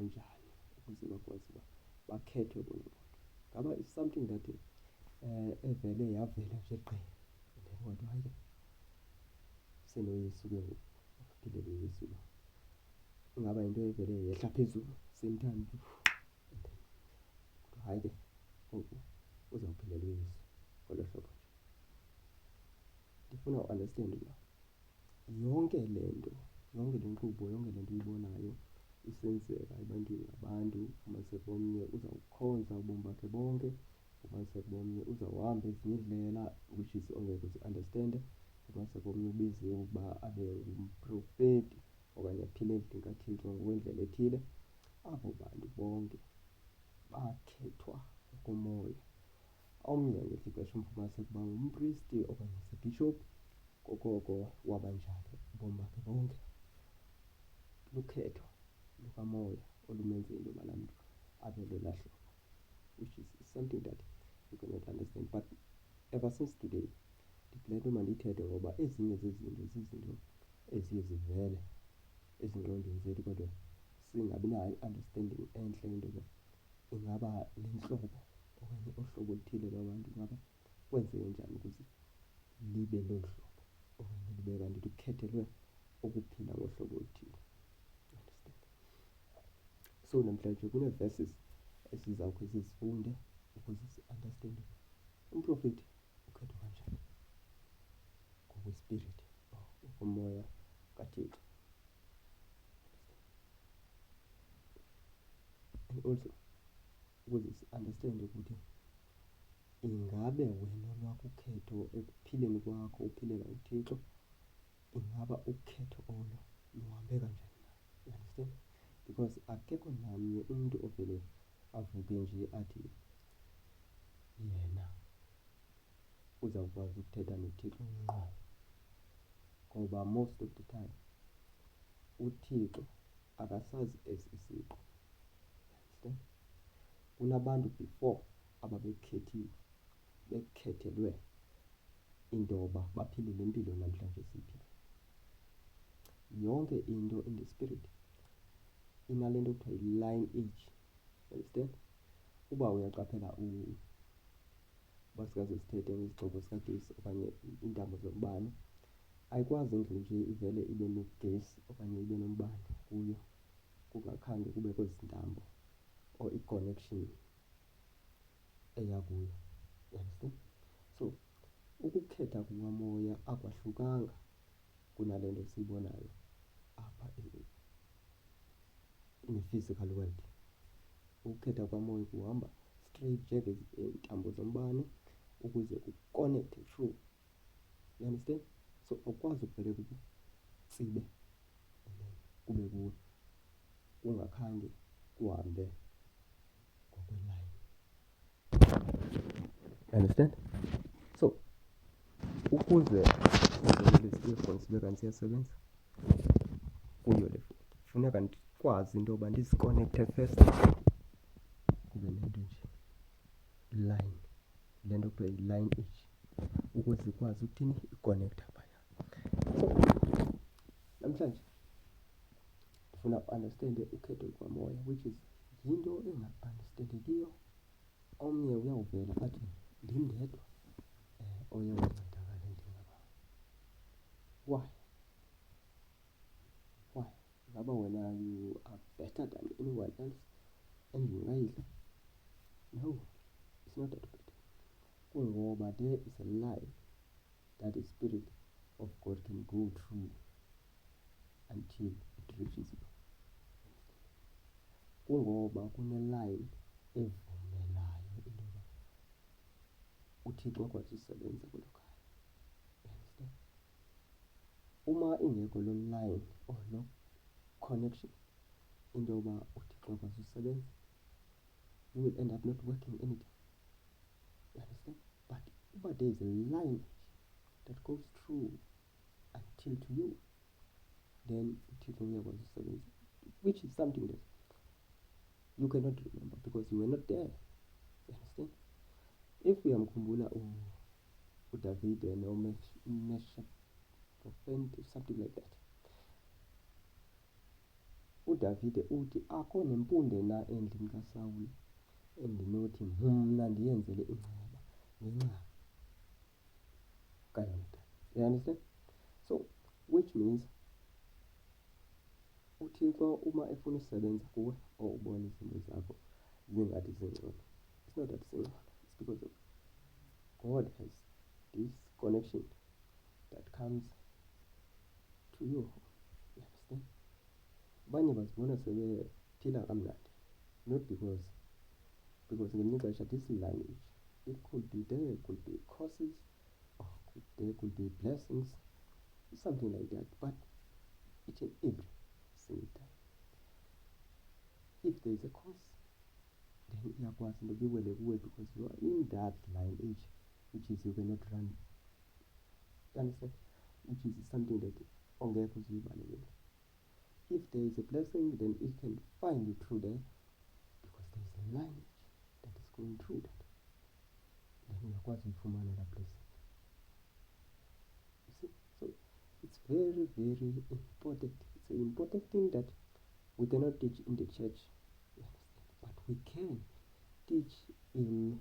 kanjani ukuze bakwazi uba bakhethwe bona bonke. Ngaba it's something that evele yavela nje gqi, and then kodwa hayi senoyesu-ke ngoku aphilele uyesu-ke, ingaba into evele yehla phezulu same time and then hayi-ke ngoku uzawuphilela uyesu ngolo hlobo nje. Ndifuna u-understand uba yonke le nto, yonke le nkqubo, yonke le nto uyibonayo isenzeka ebantwini ngabantu, ufumaniseke omnye uzawukhonza ubomi bakhe bonke, ufumaniseke omnye uzawuhamba ezinye iindlela which is ongeke uzi-understande, ufumaniseke omnye ubiziwe ukuba abe ngumprofeti okanye aphile endlini kaThixo ngokwendlela ethile. Abo bantu bonke bakhethwa ngokomoya. Omnye ngelinye ixesha umfumaniseke ukuba ngumpristi okanye sibhishophu, ngokoko wabanjalo ubomi bakhe bonke. Lukhetho lukamoya olumenze into yoba laa mntu abe lolaa hlobo, which is something that you cannot understand. But ever since today ndidiclare into mandiyithethe ngoba ezinye zezinto zizinto eziye zivele ezingqondweni zethu kodwa singabi nayo i-understanding entle into yoba ingaba le ntlobo okanye uhlobo oluthile lwabantu ingaba kwenzeke njani ukuze libe lolu hlobo okanye libe kanti lukhethelwe ukuphila ngohlobo oluthile. Understand? So namhlanje kunee-verses esizawukhe sizifunde ukuze si-understande umprofethi ukhethwa kanjani ngokwespirithi or ngokomoya kaThixo. And also ukuze si-understande ukuthi ingabe wena olwakho ukhetho ekuphileni kwakho uphilela uThixo, ingaba ukhetho olo luhambe kanjani na? You understand? Because akekho namnye umntu ovele avuke nje athi yena uzawukwazi ukuthetha noThixo ngqo, ngoba most of the time uThixo akasazi esi isiqu. Understand? Kunabantu before ababekhethiwe, bekhethelwe into yoba baphile le mpilo namhlanje siyiphila. Yonke into in the spirit inale nto kuthiwa yi-line age. Understand? Uba uyaqaphela uba sikaze sithethe ngezixhobo zikagesi okanye iintambo zombane, ayikwazi indlu nje ivele ibe negesi okanye ibe nombane kuyo kungakhange kubekho ezi ntambo or i-connection eya kuyo. You understand? So ukukhetha kukamoya akwahlukanga kunale nto siyibonayo apha in the physical world. Ukukhetha kwamoya kuhamba straight njengeentambo zombane ukuze uconnecte through. You understand? So awukwazi ukuvele kukutsibe and then kube kuwe kungakhange kuhambe ngokwelayini. You understand? So ukuze lezi earphones zibe kanti ziyasebenza kuyo le phone, funeka ndikwazi into yoba ndizikonekthe first, kube nento nje line, le nto kuthiwa yi-line age, ukuze ikwazi ukuthini ikonektha phaya. So namhlanje ndifuna u-understande ukhetho lukamoya, which is yinto enga-understandekiyo. Omnye uyawuvela athi ndim ndedwa oye wancedakala endingaba. Why? Why? Ngaba wena you are better than anyone else endingayidla? No, it's not that better. Kungoba there is a line that the Spirit of God can go through until it reaches you. Kungoba kune-line evumelayo into yoba uThixo akwazi usebenza kwelo khaya. You understand? Uma ingekho loo line or loo connection into yoba uThixo akwazi usebenza, you will end up not working anything. You understand? But there is a line that goes through until to you, then uThixo uyakwazi usebenza, which is something that you cannot remember because you were not there. You understand? If uyamkhumbula uDavid Meshach, something like that, uDavide uthi akho nempunde na endlini kaSawuli endinothi mna ndiyenzele inceba ngenxa kaYonatani. You understand? So which means uThixo uma efuna usebenza kuwe or ubona izinto zakho zingathi zingcono, it's not that zingcono, it's because of God has this connection that comes to you. You understand? Abanye bazibona sebephila kamnandi, not because ngelinye ixesha this language, it could be there could be curses or there could be blessings, something like that, but each and every single time if there is a curse, then iyakwazi into biwele kuwe because you are in that lineage which is you cannot run. You understand? Which is something that ongekho uzibalekela. If there is a blessing, then it can find you through there because there is a lineage that is going through that. Then uyakwazi uyifumana that blessing. You see? So it's very, very important. It's an important thing that we cannot teach in the church. You understand? But we can teach in